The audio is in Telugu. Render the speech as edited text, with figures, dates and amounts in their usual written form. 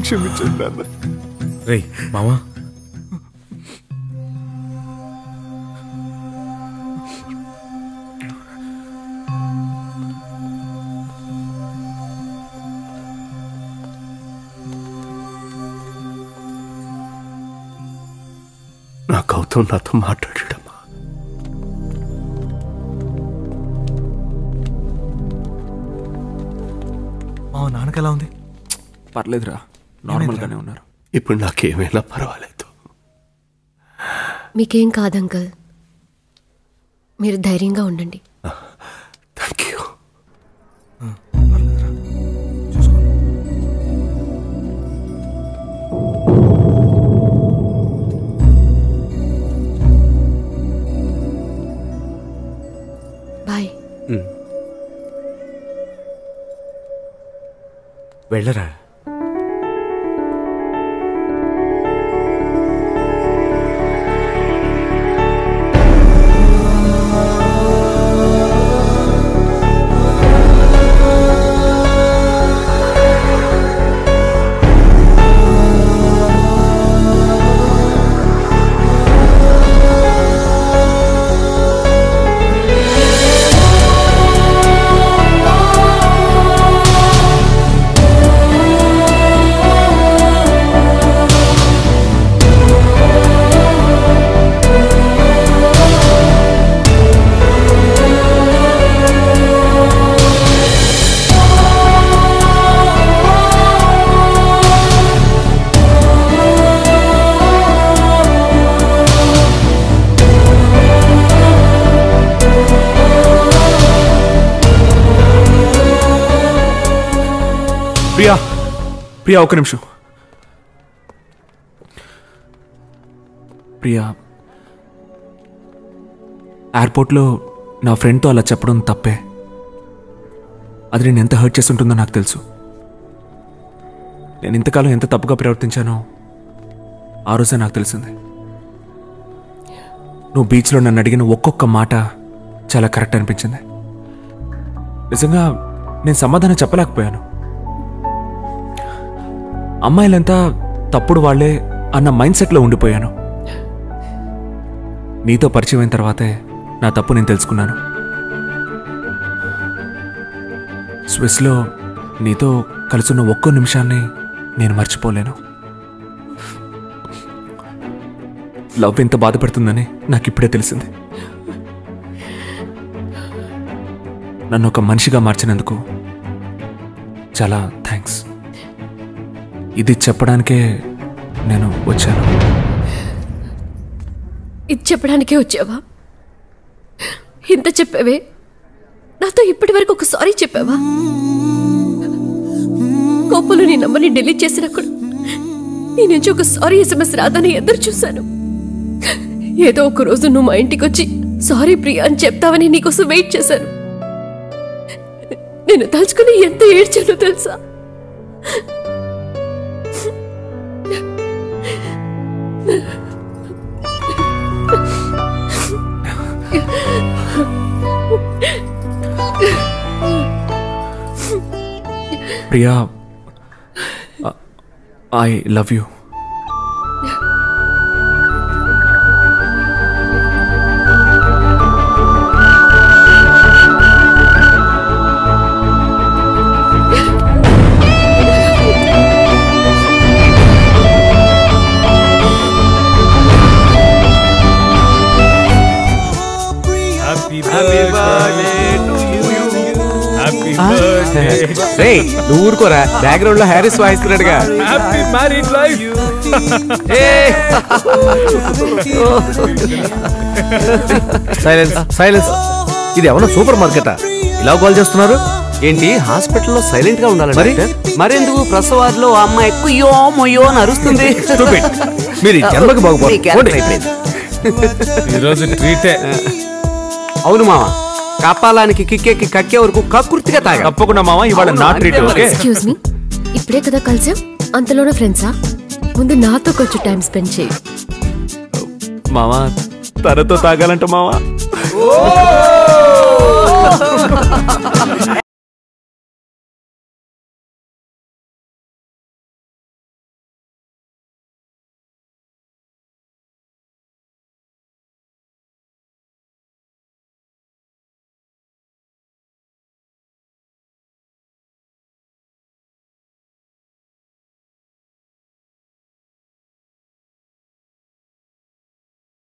క్షమించండి నాన్న. రే మామా, నా గౌతమ్ నాతో మాట్లాడాడమ్మా. మా నాన్నకి ఎలా ఉంది? పర్లేదురా, నార్మల్గానే ఉన్నారు. ఇప్పుడు నాకేమైనా పర్వాలేదు. మీకేం కాదు అంకుల్, మీరు ధైర్యంగా ఉండండి. Thank you. పర్లేదురా, చూసుకో. బాయ్. వెళ్ళరా. ప్రియా, ప్రియా ఒక నిమిషం. ప్రియా, ఎయిర్పోర్ట్లో నా ఫ్రెండ్తో అలా చెప్పడం తప్పే. అది నేను ఎంత హర్ట్ చేసి ఉంటుందో నాకు తెలుసు. నేను ఇంతకాలం ఎంత తప్పుగా ప్రవర్తించానో ఆ రోజే నాకు తెలిసింది. నువ్వు బీచ్లో నన్ను అడిగిన ఒక్కొక్క మాట చాలా కరెక్ట్ అనిపించింది. నిజంగా నేను సమాధానం చెప్పలేకపోయాను. అమ్మాయిలంతా తప్పుడు వాళ్లే అన్న మైండ్ సెట్లో ఉండిపోయాను. నీతో పరిచయం అయిన తర్వాతే నా తప్పు నేను తెలుసుకున్నాను. స్విస్లో నీతో కలిసిన ఒక్కో నిమిషాన్ని నేను మర్చిపోలేను. లవ్ ఎంత బాధపడుతుందని నాకు ఇప్పుడే తెలిసింది. నన్ను ఒక మనిషిగా మార్చినందుకు చాలా థ్యాంక్స్. ఇది చెప్పడానికే నేను వచ్చాను. ఇది చెప్పడానికే వచ్చావా? ఇంత చెప్పావే, నాతో ఇప్పటి వరకు ఒక సారీ చెప్పావా? కోపంలో నీ నంబర్ని డిలీట్ చేసినప్పుడు నీ నుంచి ఒక సారీ SMS రాదని ఎదురు చూశాను. ఏదో ఒక రోజు నువ్వు మా ఇంటికి వచ్చి సారీ ప్రియా అని చెప్తావని నీకోసం వెయిట్ చేశాను. నేను తలుచుకుని ఎంత ఏడ్చానో తెలుసా? Priya, I love you. నువ్వు ఊరుకోరా, బ్యాక్గ్రౌండ్ లో హ్యారిస్ వాయిస్తున్నాడుగా. Silence silence. ఇది ఏమన్నా సూపర్ మార్కెటా? ఇలా కాల్ చేస్తున్నారు ఏంటి? హాస్పిటల్లో సైలెంట్ గా ఉండాలి. మరి మరెందుకు ప్రసవార్లో ఆ అమ్మాయి కుయ్యో మొయ్యో అని అరుస్తుంది. మీరు జన్మకి బాగుపడి అవును మామ, కపాలానికి కిక్కేకి కక్కే వరకు కక్కుర్తిగా తాగా. తప్పకుండా మామ, ఇవాళ నా ట్రీట్. ఎక్స్క్యూజ్ మీ, ఇప్పుడే కదా కలిసాం, అంతలోనే ఫ్రెండ్సా? ముందు నాతో కొంచెం టైం స్పెండ్ చేయి. మామ, తనతో తాగాలంట మామ.